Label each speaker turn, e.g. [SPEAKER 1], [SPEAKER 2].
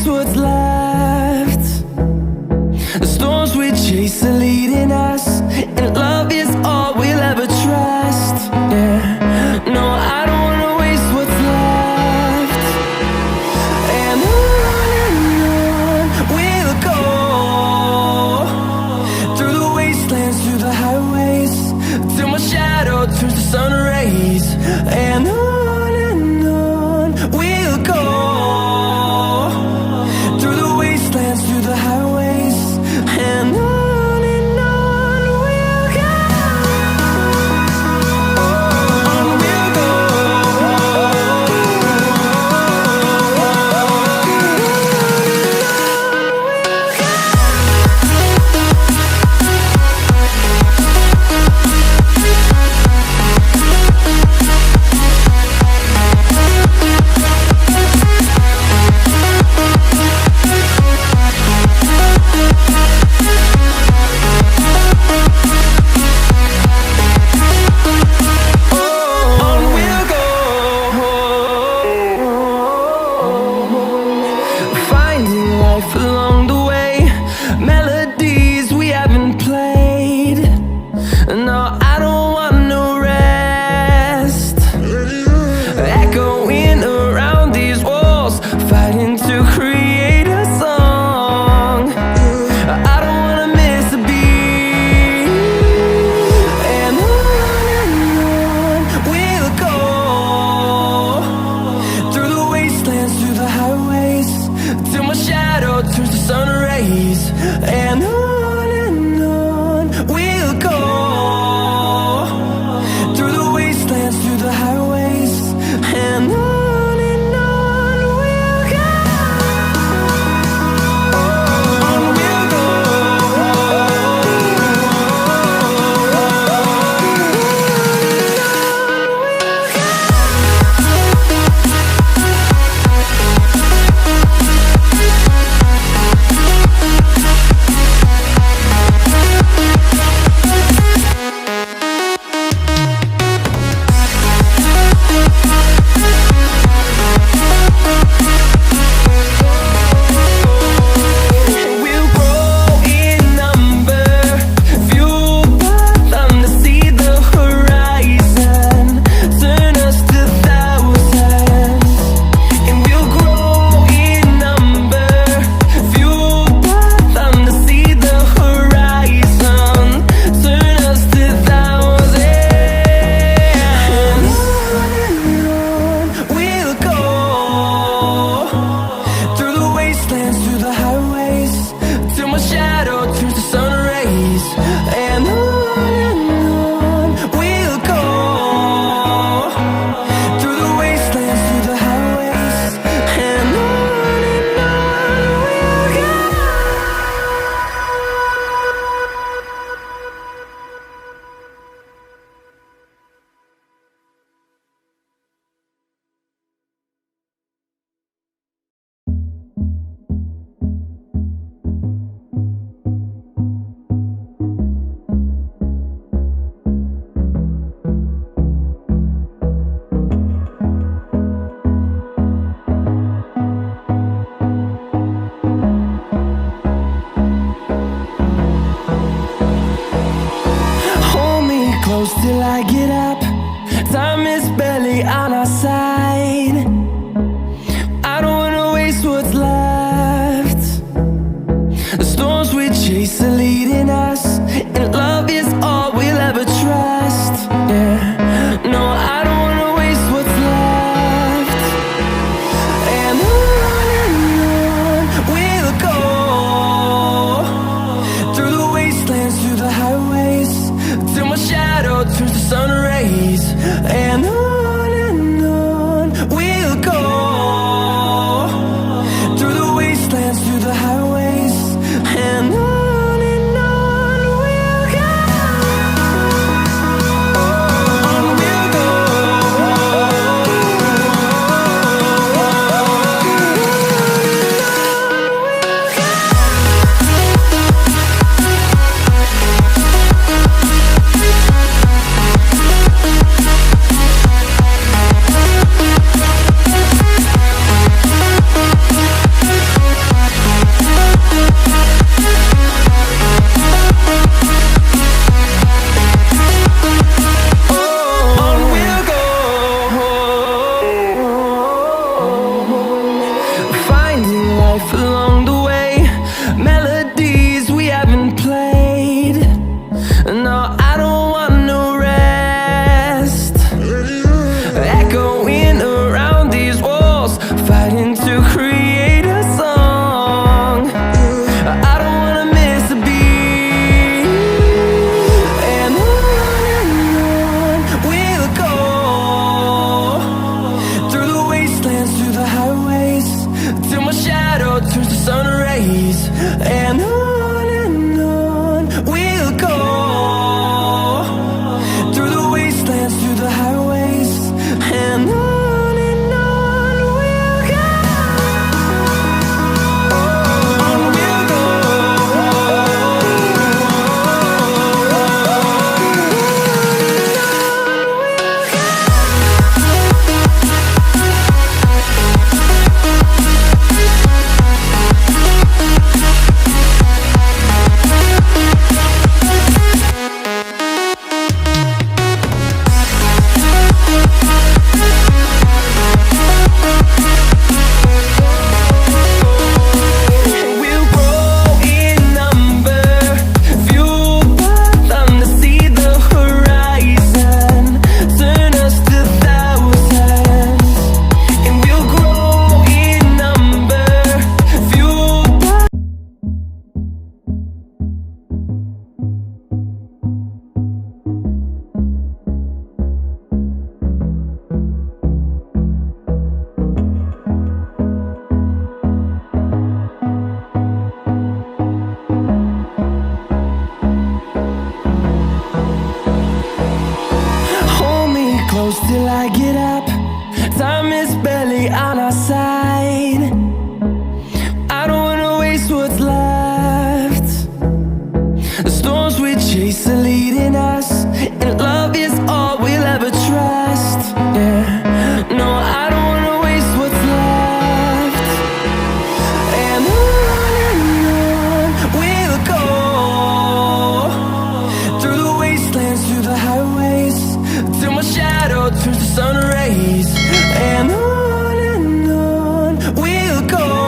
[SPEAKER 1] waste what's left. The storms we chase are leading us, and love is all we'll ever trust. Yeah, no, I don't wanna waste what's left. And on we'll go, through the wastelands, through the highways, till my shadow turns to sun rays. And on we'll go, through the wastelands, through the highways, and on we'll go. On we'll go. Finding life along the way, melodies we haven't played. No, I don't want no rest. Echoing around these walls, fighting to create a song. I don't wanna miss a beat. And on we'll go, through the wastelands, through the highways, till my shadow turns to sun rays. And on we'll go, through the wastelands, through the highways, and on we'll go. On we'll go. We'll grow in number, fueled by them to see the horizon, turn us to thousands. And we'll grow in number, fueled by them to see the horizon, turn us to thousands. And on we'll go, through the wastelands, through the highways, till my shadow turns to sun rays. And on we'll go, through the wastelands, through the highways, and on we'll go. Hold me close till I get up. Time is barely on our side. I don't wanna waste what's left. The storms we chase are leading us, and love is all we'll ever trust. Yeah, no, I don't wanna waste what's left. And on we'll go, through the wastelands, through the highways, till my shadow turns to sun rays. And on we'll go, through the wastelands, through the highways, and on we'll go. shadow turns to sun rays, and on we'll go, through the wastelands, through the highways, and on we'll go, on we'll go. We'll grow in number, fueled by them to see the horizon, turn us to thousands. And we'll grow in number, fueled by hold me close till I get up. Time is barely on our side. I don't wanna waste what's left. The storms we chase are leading